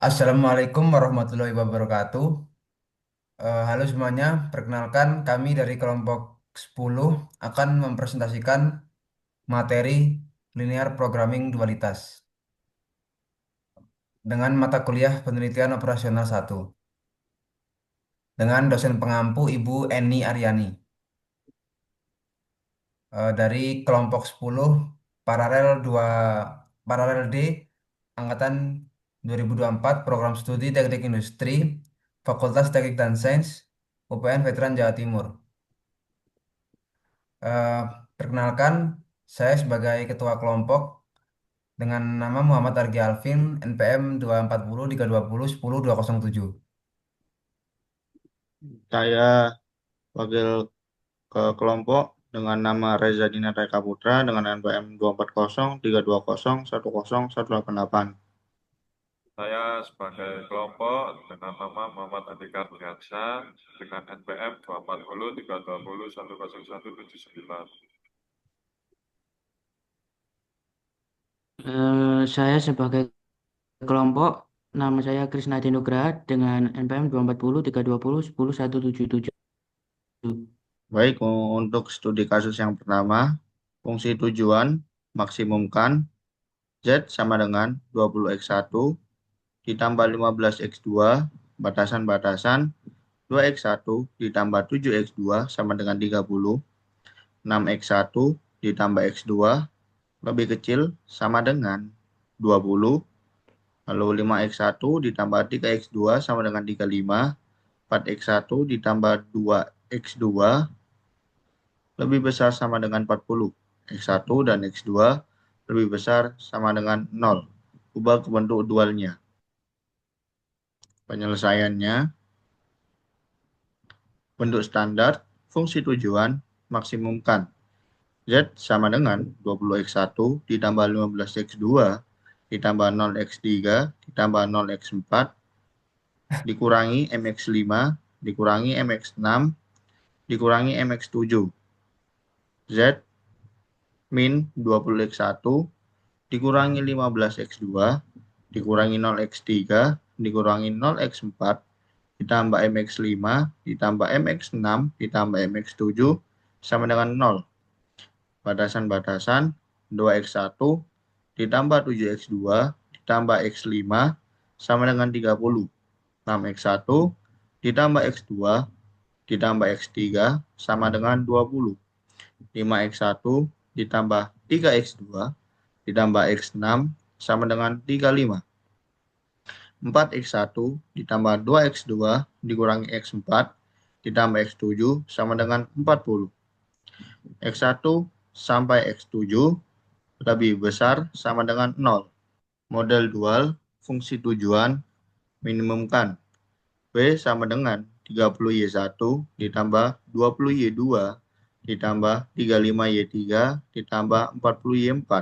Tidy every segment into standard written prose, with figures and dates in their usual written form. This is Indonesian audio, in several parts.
Assalamualaikum warahmatullahi wabarakatuh. Halo semuanya, perkenalkan kami dari kelompok 10 akan mempresentasikan materi linear programming dualitas dengan mata kuliah penelitian operasional 1 dengan dosen pengampu Ibu Eni Aryani. Dari kelompok 10 paralel 2 paralel D angkatan 2024 program studi Teknik Industri Fakultas Teknik dan Sains UPN Veteran Jawa Timur. Eh, Perkenalkan, saya sebagai ketua kelompok dengan nama Muhammad Argi Alvin, NPM 240 320 10 207. Saya wakil ke kelompok dengan nama Reza Dinar Eka Putra dengan NPM 240 320 101 188. Saya sebagai kelompok dengan nama Muhammad Andika Nurdiansyah dengan NPM 240 320 10179. Saya sebagai kelompok, nama saya Krisna Dinugraha dengan NPM 240 320 10 177. Baik, untuk studi kasus yang pertama, fungsi tujuan maksimumkan Z sama dengan 20x1 ditambah 15x2 batasan-batasan 2x1 ditambah 7x2 sama dengan 30, 6x1 ditambah x2 lebih kecil sama dengan 20, lalu 5x1 ditambah 3x2 sama dengan 35, 4x1 ditambah 2x2 lebih besar sama dengan 40, x1 dan x2 lebih besar sama dengan 0. Ubah ke bentuk dualnya. Penyelesaiannya, bentuk standar, fungsi tujuan, maksimumkan. Z sama dengan 20x1 ditambah 15x2 ditambah 0x3 ditambah 0x4 dikurangi mx5 dikurangi mx6 dikurangi mx7. Z min 20x1 dikurangi 15x2 dikurangi 0x3 dikurangi 0x4 ditambah mx5 ditambah mx6 ditambah mx7 sama dengan 0. Batasan-batasan 2x1 ditambah 7x2 ditambah x5 sama dengan 30. 6x1 ditambah x2 ditambah x3 sama dengan 20. 5x1 ditambah 3x2 ditambah x6 sama dengan 35. 4x1 ditambah 2x2 dikurangi x4 ditambah x7 sama dengan 40. X1 sampai X7 lebih besar sama dengan 0. Model dual, fungsi tujuan, minimumkan. W sama dengan 30Y1 ditambah 20Y2 ditambah 35Y3 ditambah 40Y4.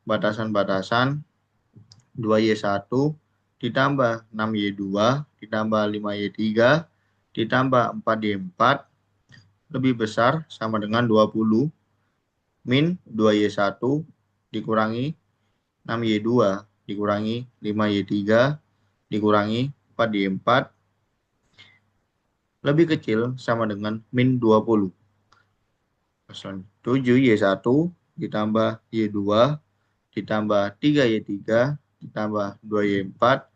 Batasan-batasan 2Y1 ditambah 6Y2 ditambah 5Y3 ditambah 4Y4 lebih besar sama dengan 20 min 2Y1 dikurangi 6Y2 dikurangi 5Y3 dikurangi 4Y4 lebih kecil sama dengan min 20. 7Y1 ditambah Y2 ditambah 3Y3 ditambah 2Y4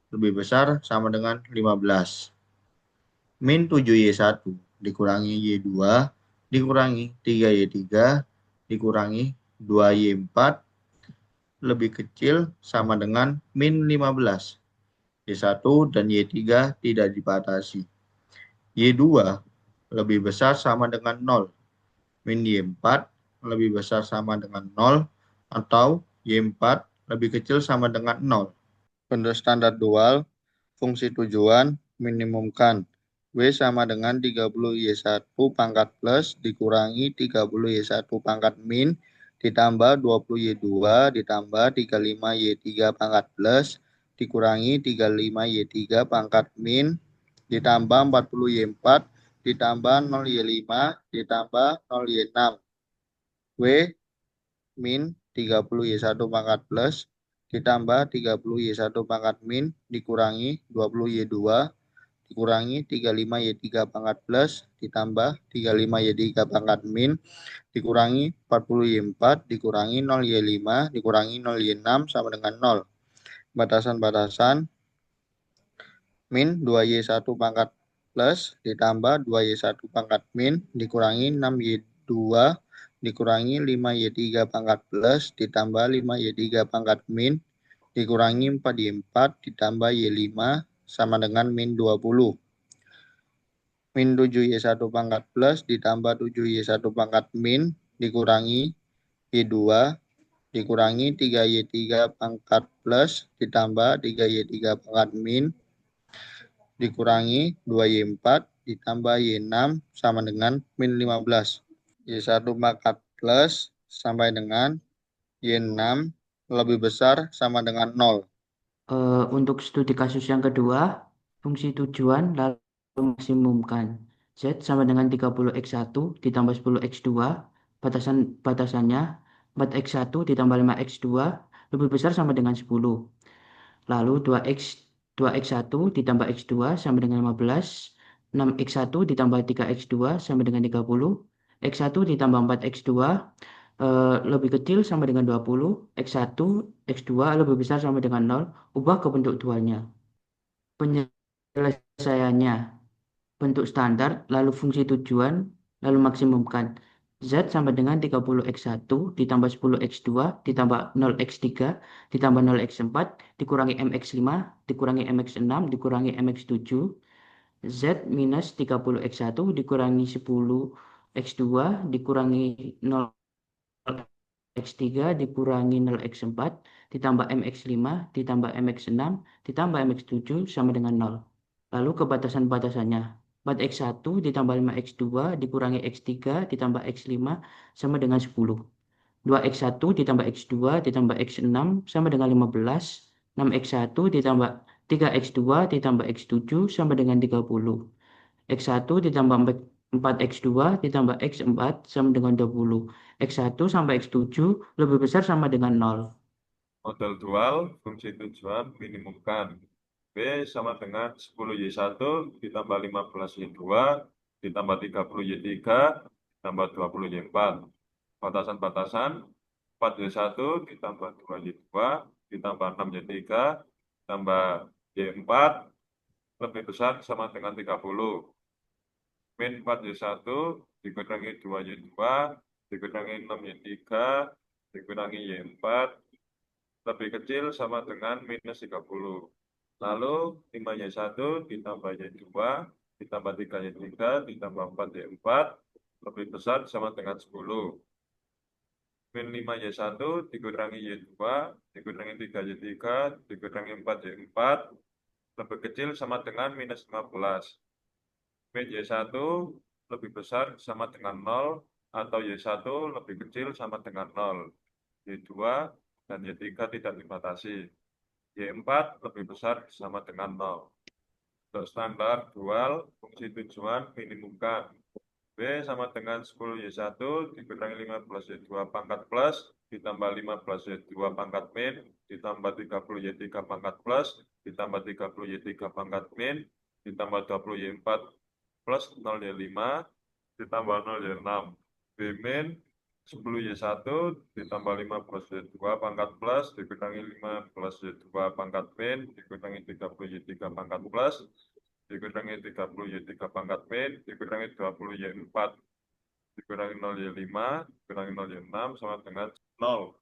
lebih besar sama dengan 15. Min 7Y1 dikurangi Y2 dikurangi 3Y3 dikurangi 2Y4 lebih kecil sama dengan min 15. Y1 dan Y3 tidak dibatasi. Y2 lebih besar sama dengan 0. Min Y4 lebih besar sama dengan 0 atau Y4 lebih kecil sama dengan 0. Bentuk standar dual, fungsi tujuan, minimumkan. W sama dengan 30Y1 pangkat plus dikurangi 30Y1 pangkat min ditambah 20Y2 ditambah 35Y3 pangkat plus dikurangi 35Y3 pangkat min ditambah 40Y4 ditambah 0Y5 ditambah 0Y6. W min 30Y1 pangkat plus ditambah 30Y1 pangkat min dikurangi 20Y2 dikurangi 35Y3 pangkat plus ditambah 35Y3 pangkat min dikurangi 40Y4 dikurangi 0Y5 dikurangi 0Y6 sama dengan 0. Batasan-batasan min 2Y1 pangkat plus ditambah 2Y1 pangkat min dikurangi 6Y2 dikurangi 5Y3 pangkat plus ditambah 5Y3 pangkat min dikurangi 4Y4 ditambah Y5 sama dengan min 20. Min 7Y1 pangkat plus ditambah 7Y1 pangkat min dikurangi Y2 dikurangi 3Y3 pangkat plus ditambah 3Y3 pangkat min dikurangi 2Y4 ditambah Y6 sama dengan min 15. Y1 pangkat plus sampai dengan Y6 lebih besar sama dengan 0. Untuk studi kasus yang kedua, fungsi tujuan lalu maksimumkan. Z sama dengan 30x1 ditambah 10x2, batasannya 4x1 ditambah 5x2 lebih besar sama dengan 10. Lalu 2x1 ditambah x2 sama dengan 15, 6x1 ditambah 3x2 sama dengan 30, x1 ditambah 4x2 lebih kecil sama dengan 20, x1, x2 lebih besar sama dengan 0, ubah ke bentuk dualnya. Penyelesaiannya, bentuk standar, lalu fungsi tujuan, lalu maksimumkan. Z sama dengan 30x1 ditambah 10x2 ditambah 0x3 ditambah 0x4 dikurangi mx5 dikurangi mx6 dikurangi mx7. Z minus 30x1 dikurangi 10x2 dikurangi 0x3 dikurangi 0x4 ditambah mx5 ditambah mx6 ditambah mx7 sama dengan 0. Lalu ke batasan-batasannya. 4x1 ditambah 5x2 dikurangi x3 ditambah x5 sama dengan 10. 2x1 ditambah x2 ditambah x6 sama dengan 15. 6x1 ditambah 3x2 ditambah x7 sama dengan 30. X1 ditambah 4x2 ditambah x4 sama dengan 20. X1 sampai x7 lebih besar sama dengan 0. Model dual, fungsi tujuan minimumkan. B sama dengan 10Y1 ditambah 15Y2 ditambah 30Y3 ditambah 20Y4. Batasan-batasan 4Y1 ditambah 2Y2 ditambah 6Y3 ditambah Y4 lebih besar sama dengan 30. Min 4Y1 dikurangi 2Y2 dikurangi 6Y3 dikurangi Y4 lebih kecil sama dengan minus 30. Lalu 5Y1 ditambah Y2 ditambah 3Y3 ditambah 4Y4 lebih besar sama dengan 10. Min 5Y1 dikurangi Y2 dikurangi 3Y3 dikurangi 4Y4 lebih kecil sama dengan minus 15. Min Y1 lebih besar sama dengan 0 atau Y1 lebih kecil sama dengan 0. Y2 dan Y3 tidak dibatasi. Y4 lebih besar sama dengan 0. Untuk standar dual, fungsi tujuan minimumkan. B sama dengan 10Y1 dikurangi 15Y2 pangkat plus ditambah 15Y2 pangkat min ditambah 30Y3 pangkat plus ditambah 30Y3 pangkat min ditambah 20Y4 plus 0Y5 ditambah 0Y6. B min 10Y1 ditambah 15Y2 pangkat plus dikurangi 15Y2 pangkat min dikurangi 30Y3 pangkat plus dikurangi 30Y3 pangkat min dikurangi 20Y4 dikurangi 0Y5 dikurangi 0Y6 sama dengan 0.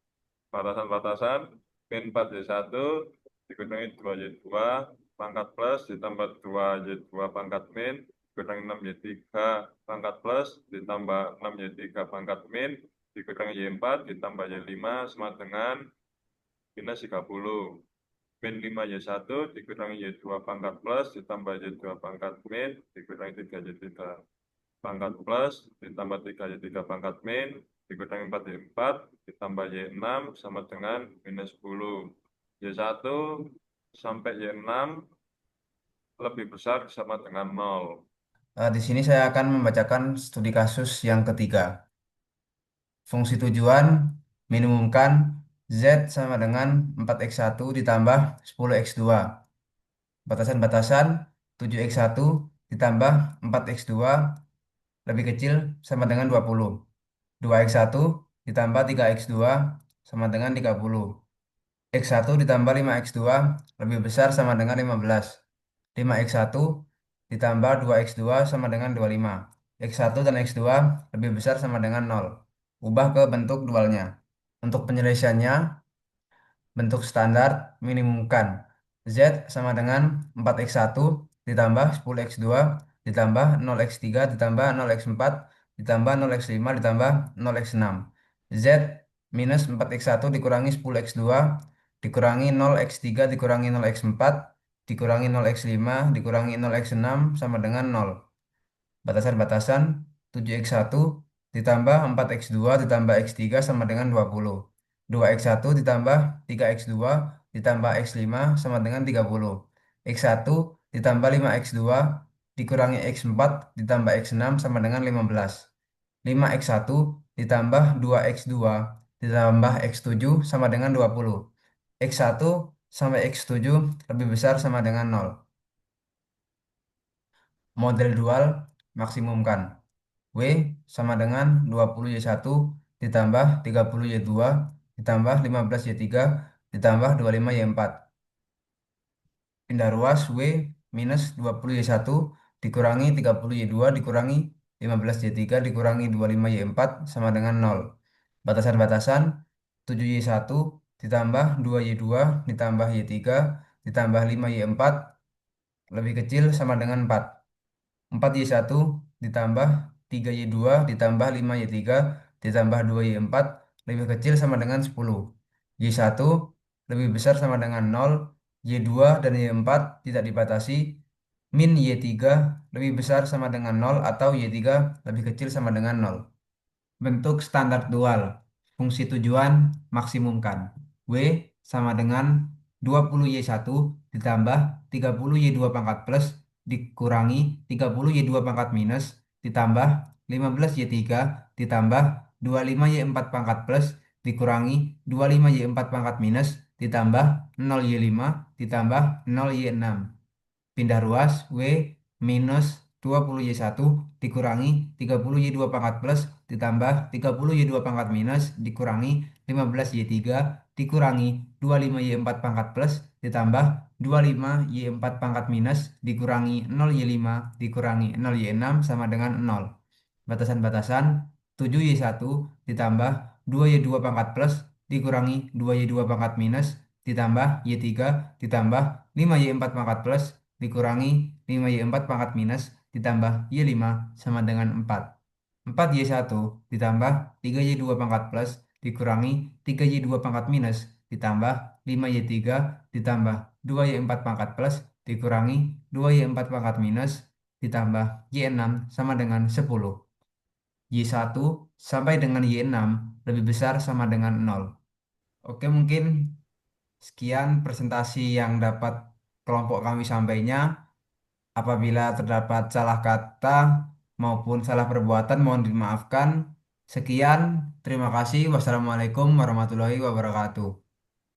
Batasan-batasan min 4Y1 dikurangi 2Y2 pangkat plus ditambah 2Y2 pangkat min dikurangi 6Y3 pangkat plus ditambah 6Y3 pangkat min dikurangi Y4 ditambah Y5 sama dengan minus 30. Min 5Y1 dikurangi Y2 pangkat plus ditambah Y2 pangkat min dikurangi 3Y3 pangkat plus ditambah 3Y3 pangkat min dikurangi 4Y4 ditambah Y6 sama dengan minus 10. Y1 sampai Y6 lebih besar sama dengan 0. Di sini saya akan membacakan studi kasus yang ketiga. Fungsi tujuan minimumkan Z sama dengan 4x1 ditambah 10x2. Batasan-batasan 7x1 ditambah 4x2 lebih kecil sama dengan 20. 2x1 ditambah 3x2 sama dengan 30. X1 ditambah 5x2 lebih besar sama dengan 15. 5x1 ditambah 2x2 sama dengan 25. X1 dan X2 lebih besar sama dengan 0. Ubah ke bentuk dualnya. Untuk penyelesaiannya, bentuk standar minimumkan. Z sama dengan 4x1 ditambah 10x2 ditambah 0x3 ditambah 0x4 ditambah 0x5 ditambah 0x6. Z minus 4x1 dikurangi 10x2 dikurangi 0x3 dikurangi 0x4 dikurangi 0x5 dikurangi 0x6 sama dengan 0. Batasan-batasan 7x1 ditambah 4x2 ditambah x3 sama dengan 20. 2x1 ditambah 3x2 ditambah x5 sama dengan 30. X1 ditambah 5x2 dikurangi x4 ditambah x6 sama dengan 15. 5x1 ditambah 2x2 ditambah x7 sama dengan 20. X1 sampai x7 lebih besar sama dengan 0. Model dual maksimumkan. W sama dengan 20Y1 ditambah 30Y2 ditambah 15Y3 ditambah 25Y4. Pindah ruas W minus 20Y1 dikurangi 30Y2 dikurangi 15Y3 dikurangi 25Y4 sama dengan 0. Batasan-batasan 7Y1 ditambah 2Y2 ditambah Y3 ditambah 5Y4 lebih kecil sama dengan 4. 4Y1 ditambah 3Y2 ditambah 5Y3 ditambah 2Y4 lebih kecil sama dengan 10. Y1 lebih besar sama dengan 0. Y2 dan Y4 tidak dibatasi. Min Y3 lebih besar sama dengan 0 atau Y3 lebih kecil sama dengan 0. Bentuk standar dual. Fungsi tujuan maksimumkan. W sama dengan 20Y1 ditambah 30Y2 pangkat plus dikurangi 30Y2 pangkat minus ditambah 15Y3 ditambah 25Y4 pangkat plus dikurangi 25Y4 pangkat minus ditambah 0Y5 ditambah 0Y6. Pindah ruas W minus 20Y1 dikurangi 30Y2 pangkat plus ditambah 30Y2 pangkat minus dikurangi 15Y3 dikurangi 25Y4 pangkat plus ditambah 25Y4 pangkat minus dikurangi 0Y5 dikurangi 0Y6 sama dengan 0. Batasan-batasan 7Y1 ditambah 2Y2 pangkat plus dikurangi 2Y2 pangkat minus ditambah Y3 ditambah 5Y4 pangkat plus dikurangi 5Y4 pangkat minus ditambah Y5 sama dengan 4. 4Y1 ditambah 3Y2 pangkat plus dikurangi 3Y2 pangkat minus ditambah 5Y3 ditambah 2Y4 pangkat plus dikurangi 2Y4 pangkat minus ditambah Y6 sama dengan 10. Y1 sampai dengan Y6 lebih besar sama dengan 0. Oke, mungkin sekian presentasi yang dapat kelompok kami sampainya. Apabila terdapat salah kata maupun salah perbuatan mohon dimaafkan. Sekian, terima kasih. Wassalamualaikum warahmatullahi wabarakatuh.